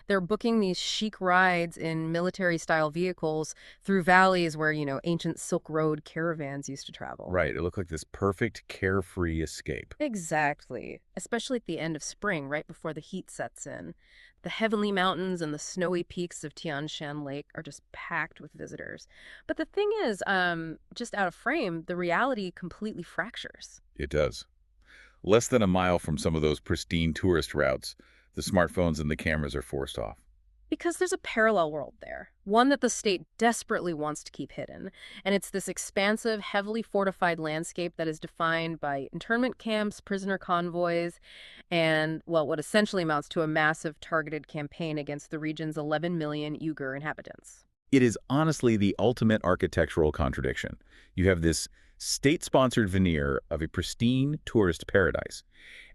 They're booking these chic rides in military-style vehicles through valleys where, ancient Silk Road caravans used to travel. Right. It looked like this perfect carefree escape. Exactly. Especially at the end of spring, right before the heat sets in. The heavenly mountains and the snowy peaks of Tian Shan Lake are just packed with visitors. But the thing is, just out of frame, the reality completely fractures. It does. Less than a mile from some of those pristine tourist routes, the smartphones and the cameras are forced off. Because there's a parallel world there, one that the state desperately wants to keep hidden. And it's this expansive, heavily fortified landscape that is defined by internment camps, prisoner convoys, and, well, what essentially amounts to a massive targeted campaign against the region's 11 million Uyghur inhabitants. It is honestly the ultimate architectural contradiction. You have this state-sponsored veneer of a pristine tourist paradise,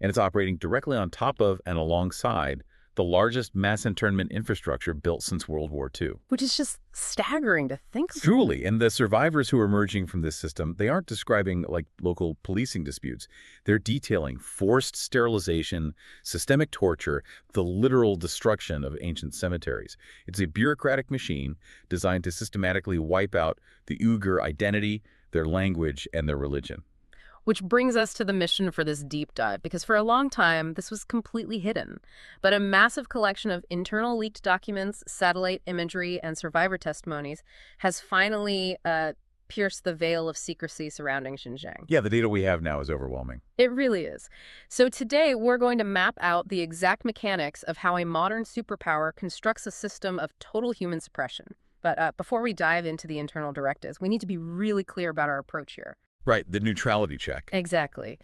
and it's operating directly on top of and alongside the largest mass internment infrastructure built since World War II. Which is just staggering to think of. Truly, and the survivors who are emerging from this system, they aren't describing like local policing disputes. They're detailing forced sterilization, systemic torture, the literal destruction of ancient cemeteries. It's a bureaucratic machine designed to systematically wipe out the Uyghur identity, their language, and their religion. Which brings us to the mission for this deep dive, because for a long time, this was completely hidden. But a massive collection of internal leaked documents, satellite imagery, and survivor testimonies has finally pierced the veil of secrecy surrounding Xinjiang. Yeah, the data we have now is overwhelming. It really is. So today, we're going to map out the exact mechanics of how a modern superpower constructs a system of total human suppression. But before we dive into the internal directives, we need to be really clear about our approach here. Right, the neutrality check. Exactly.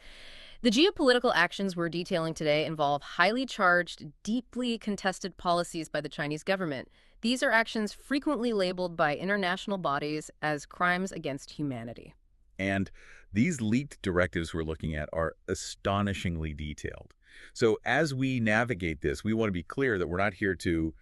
The geopolitical actions we're detailing today involve highly charged, deeply contested policies by the Chinese government. These are actions frequently labeled by international bodies as crimes against humanity. And these leaked directives we're looking at are astonishingly detailed. So as we navigate this, we want to be clear that we're not here to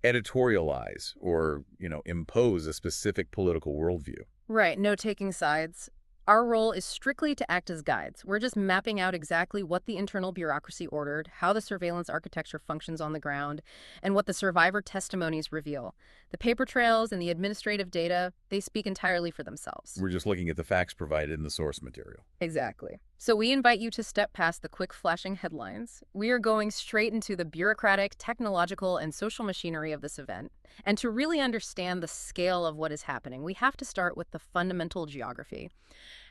editorialize or, impose a specific political worldview. Right, no taking sides. Our role is strictly to act as guides. We're just mapping out exactly what the internal bureaucracy ordered, how the surveillance architecture functions on the ground, and what the survivor testimonies reveal. The paper trails and the administrative data, they speak entirely for themselves. We're just looking at the facts provided in the source material. Exactly. So we invite you to step past the quick flashing headlines. We are going straight into the bureaucratic, technological, and social machinery of this event. And to really understand the scale of what is happening, we have to start with the fundamental geography.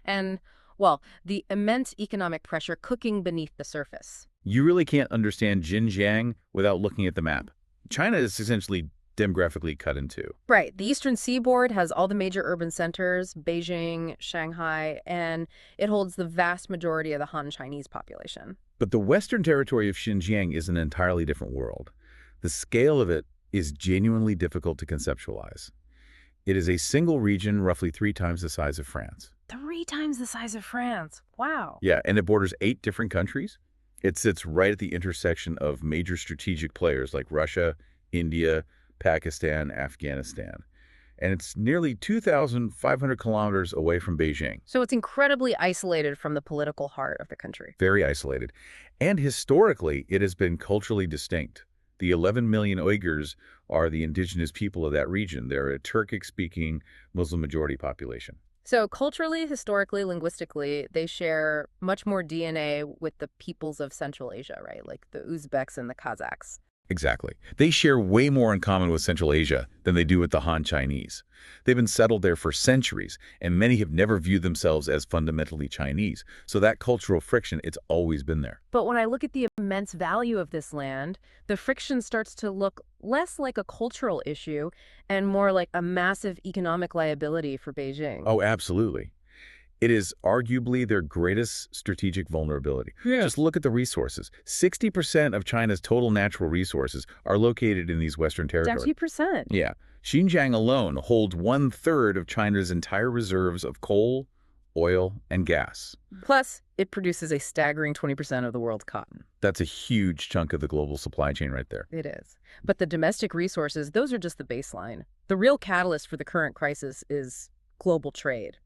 And, well, the immense economic pressure cooking beneath the surface. You really can't understand Xinjiang without looking at the map. China is essentially demographically cut in two. Right. The Eastern Seaboard has all the major urban centers, Beijing, Shanghai, and it holds the vast majority of the Han Chinese population. But the western territory of Xinjiang is an entirely different world. The scale of it is genuinely difficult to conceptualize. It is a single region roughly 3 times the size of France. 3 times the size of France. Wow. Yeah, and it borders 8 different countries. It sits right at the intersection of major strategic players like Russia, India, Pakistan, Afghanistan. And it's nearly 2,500 kilometers away from Beijing. So it's incredibly isolated from the political heart of the country. Very isolated. And historically, it has been culturally distinct. The 11 million Uyghurs are the indigenous people of that region. They're a Turkic-speaking Muslim-majority population. So culturally, historically, linguistically, they share much more DNA with the peoples of Central Asia, right? Like the Uzbeks and the Kazakhs. Exactly. They share way more in common with Central Asia than they do with the Han Chinese. They've been settled there for centuries, and many have never viewed themselves as fundamentally Chinese. So that cultural friction, it's always been there. But when I look at the immense value of this land, the friction starts to look less like a cultural issue and more like a massive economic liability for Beijing. Oh, absolutely. It is arguably their greatest strategic vulnerability. Yeah. Just look at the resources. 60% of China's total natural resources are located in these western territories. 60%? Yeah. Xinjiang alone holds 1/3 of China's entire reserves of coal, oil, and gas. Plus, it produces a staggering 20% of the world's cotton. That's a huge chunk of the global supply chain right there. It is. But the domestic resources, those are just the baseline. The real catalyst for the current crisis is global trade.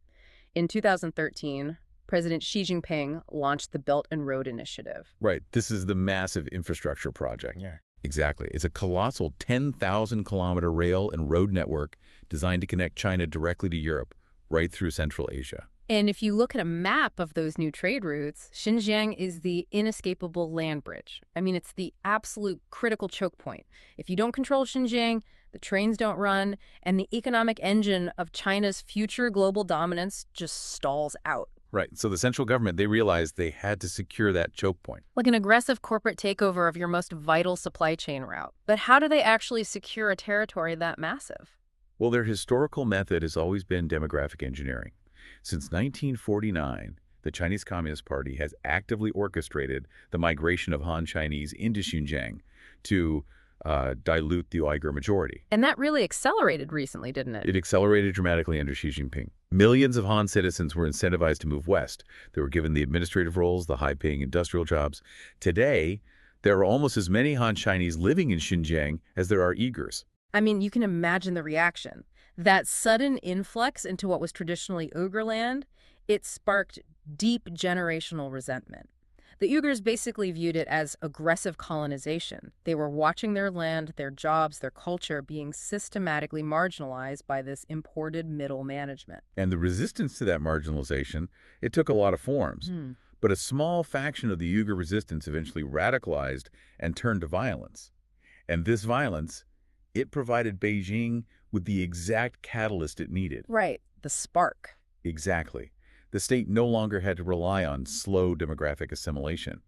In 2013, President Xi Jinping launched the Belt and Road Initiative. Right. This is the massive infrastructure project. Yeah. Exactly. It's a colossal 10,000-kilometer rail and road network designed to connect China directly to Europe, right through Central Asia. And if you look at a map of those new trade routes, Xinjiang is the inescapable land bridge. I mean, it's the absolute critical choke point. If you don't control Xinjiang, the trains don't run, and the economic engine of China's future global dominance just stalls out. Right. So the central government, they realized they had to secure that choke point. Like an aggressive corporate takeover of your most vital supply chain route. But how do they actually secure a territory that massive? Well, their historical method has always been demographic engineering. Since 1949, the Chinese Communist Party has actively orchestrated the migration of Han Chinese into Xinjiang to dilute the Uyghur majority. And that really accelerated recently, didn't it? It accelerated dramatically under Xi Jinping. Millions of Han citizens were incentivized to move west. They were given the administrative roles, the high-paying industrial jobs. Today, there are almost as many Han Chinese living in Xinjiang as there are Uyghurs. I mean, you can imagine the reaction. That sudden influx into what was traditionally Uyghur land, it sparked deep generational resentment. The Uyghurs basically viewed it as aggressive colonization. They were watching their land, their jobs, their culture being systematically marginalized by this imported middle management. And the resistance to that marginalization, it took a lot of forms. But a small faction of the Uyghur resistance eventually radicalized and turned to violence. And this violence, it provided Beijing with the exact catalyst it needed. Right, the spark. Exactly. The state no longer had to rely on slow demographic assimilation.